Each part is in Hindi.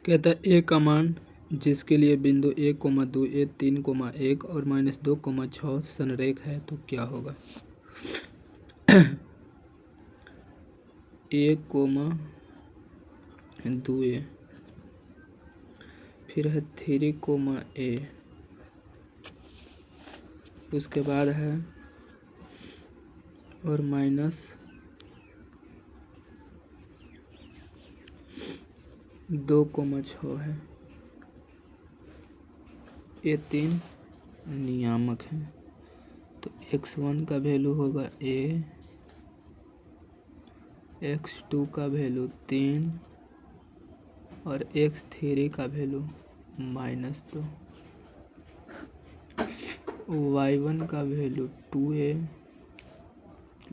कहता है ए का मान जिसके लिए बिंदु 1,2 3,1 और -2,6 संरेख है तो क्या होगा। 1,2 फिर है 3,a उसके बाद है और -2,6 है। ये 3 नियामक हैं तो x1 का वैल्यू होगा a, x2 का वैल्यू 3 और x3 का वैल्यू -2, y1 का वैल्यू 2a,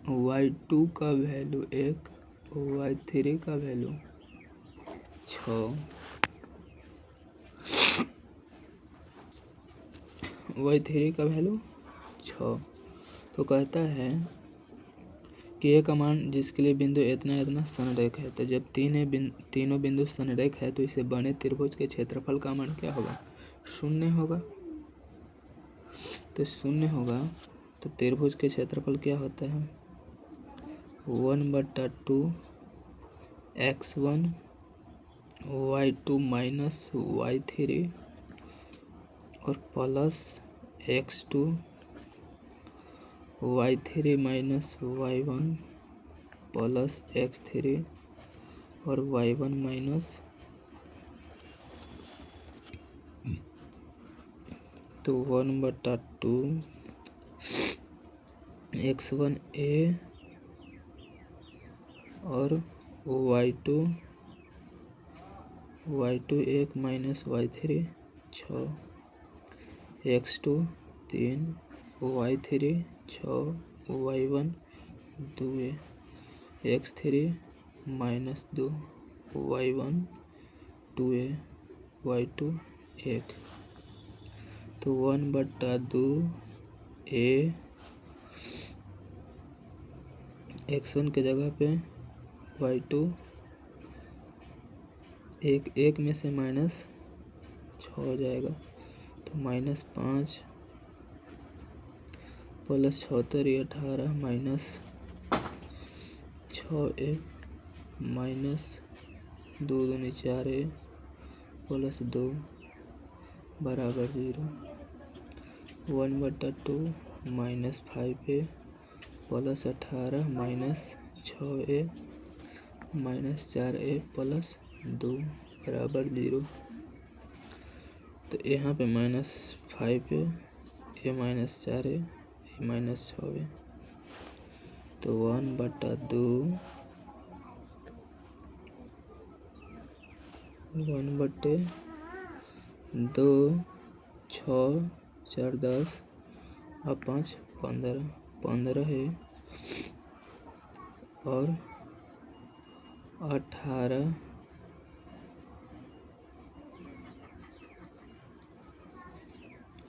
y2 का वैल्यू 1 और y3 का वैल्यू 6। y3 का वैल्यू 6। तो कहता है कि ए का मान जिसके लिए बिंदु इतना इतना संरेख है। तो जब तीनों बिंदु संरेख है तो इसे बने त्रिभुज के क्षेत्रफल का मान क्या होगा, 0 होगा। तो 0 होगा तो त्रिभुज के क्षेत्रफल क्या होता है 1/2 x1 y2 माइनस y3 और plus x2 y3 minus y1 plus x3 और y1 माइनस, तो 1/2 x1 a और y2 1 minus y3 6, x2 3 y3 6 y1 2 x3 -2 y1 2 y2 1। तो 1/2 a x1 के जगह पे y2 एक में से -6 हो जाएगा तो -5 प्लस 76 18 माइनस 6a माइनस 2 दूनी 4a प्लस 2 बराबर 0। 1/2 -5a plus 18 minus 6a minus 4a plus 2 बराबर 0। तो यहाँ पे -5a ये -4a ये -6a तो 1/2 6 4 10 और 5 15 है और 18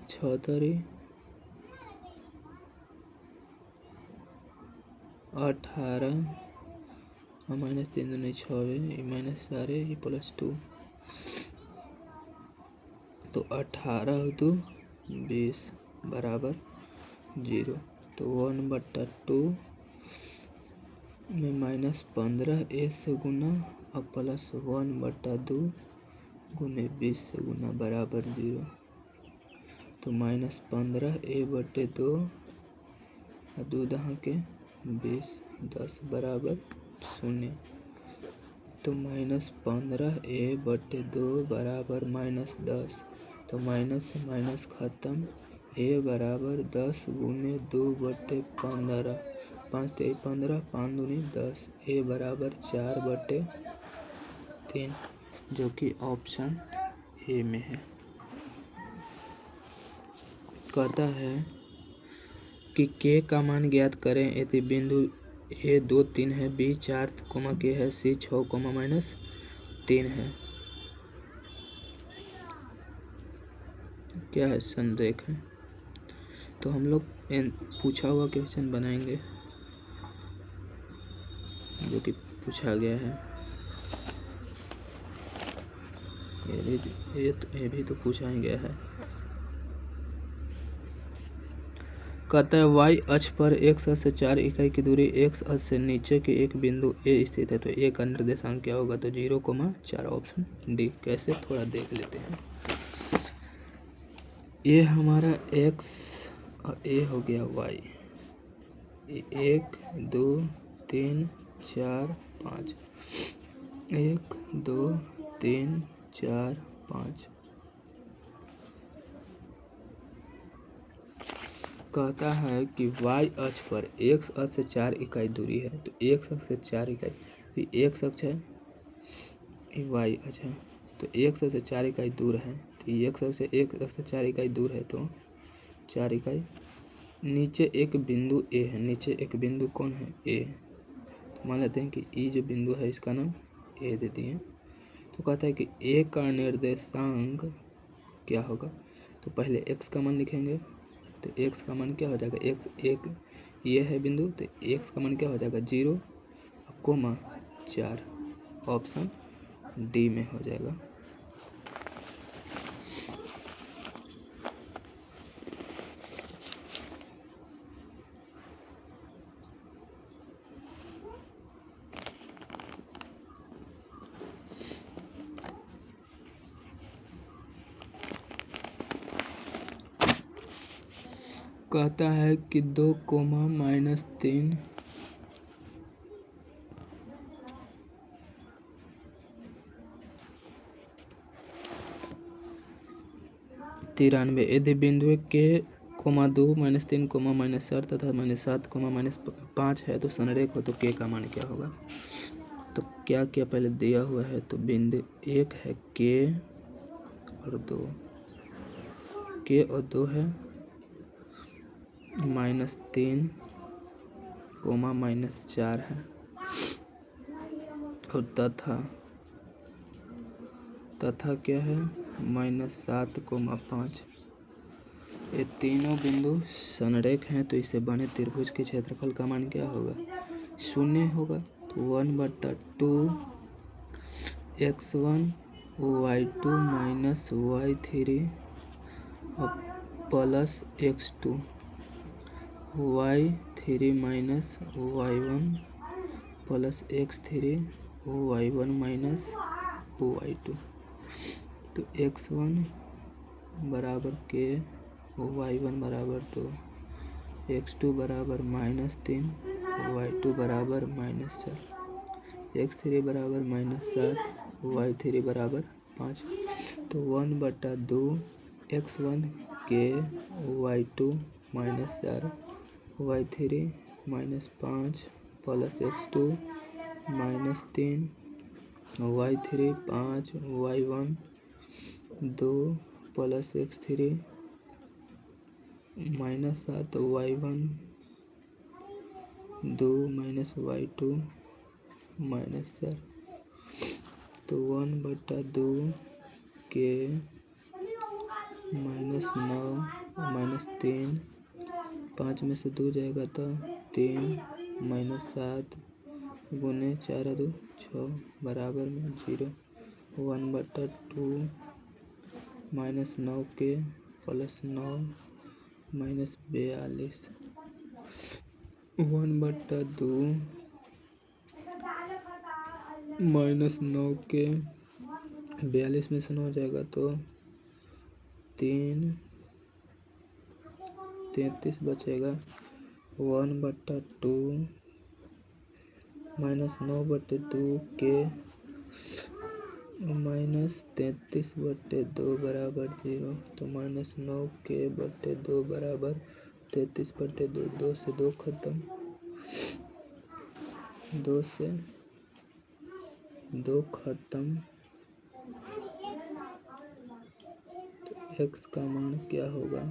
6 18 और -3 दूनी 6 -4 प्लस 2 तो 18 तो 20 बराबर 0। तो 1/2 में -15 a से गुना और प्लस 1/2 गुने 20 से गुना बराबर 0। तो -15 a/2 और 2 दहा के 20 10 बराबर 0। तो -15 a/2 बराबर -10 तो माइनस से माइनस खत्म a बराबर 10 गुने 2/15 5 3 15 5 दूनी 10 a बराबर 4/3 जो कि ऑप्शन ए में है। कहता है कि k का मान ज्ञात करें यदि बिंदु a 2 3 है, b 4, k है, c 6, -3 है। क्या है संरेख है। तो हम लोग पूछा हुआ क्वेश्चन बनाएंगे जो कि पूछा गया है। ये भी तो पूछा ही गया है। कहता है y अक्ष पर x अक्ष से 4 इकाई की दूरी x अक्ष से नीचे के एक बिंदु A स्थित है, तो A का निर्देशांक क्या होगा? तो 0,4 ऑप्शन डी। कैसे, थोड़ा देख लेते हैं। ये हमारा x और A हो गया y। 1 2 3 4 5, 1 2 3 4 5। कहता है कि y अक्ष पर x अक्ष से 4 इकाई दूरी है, तो x अक्ष से 4 इकाई, तो x अक्ष है, y अक्ष है, तो x अक्ष से 4 इकाई दूर है, तो x अक्ष से 4 इकाई दूर है, तो 4 इकाई। नीचे एक बिंदु A है, नीचे एक बिंदु कौन है? A। तो मान लेते हैं कि E जो बिंदु है इसका नाम A दे दिए। तो कहता है कि A का निर्देशांक क्या होगा? तो पहले x का मान लिखेंगे, तो x का मान क्या हो जाएगा? x एक ये है बिंदु, तो x का मान क्या हो जाएगा? 0,4। ऑप्शन डी में हो जाएगा। कहता है कि 2,-3 93 यदि बिंदु के (2, -3, -4 तथा -7, -5 है तो संरेख हो, तो के का मान क्या होगा? तो क्या क्या पहले दिया हुआ है? तो बिंदु 1 है के और 2, के और 2 है -3, -4 है, और तथा क्या है? -7,5। ये तीनों बिंदु संरेख हैं, तो इससे बने त्रिभुज के क्षेत्रफल का मान क्या होगा? 0 होगा। तो 1/2 x1 y2 माइनस y3 और plus x2 y3 minus y1 plus x3 y1 minus y2। तो x1 बराबर के, y1 बराबर 2, x2 बराबर -3, y2 बराबर -4, x3 बराबर -7, y3 बराबर 5। तो 1/2 x1 के, y2 -4, y3 -5 plus x2 -3, y3 5, y1 2 plus x3 -7, y1 2 minus y2 -4। तो 1/2 के -9 -3, 5 में से 2 जाएगा तो 3 -7 गुने 4 2 6 बराबर में 0। 1/2 -9 के प्लस 9 -42। 1/2 -9 के 42 में से 9 जाएगा तो 3 33 बचेगा। 1/2 -9/2 के -33/2 बराबर 0। तो -9 के बटे 2 बराबर 33/2। 2 से 2 खत्म, 2 से 2 खत्म। तो x का मान क्या होगा?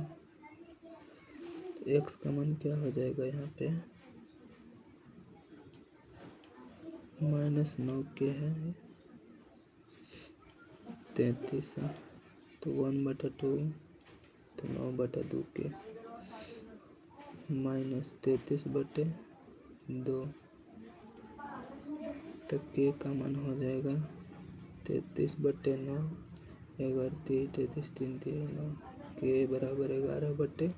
तो x का मान क्या हो जाएगा यहाँ पे? -9 के है 33 है, तो 1/2 तो 9/2 के -33/2 तक के का मान हो जाएगा 33/9 11 3 33 3 13 9 के बराबर 11/3।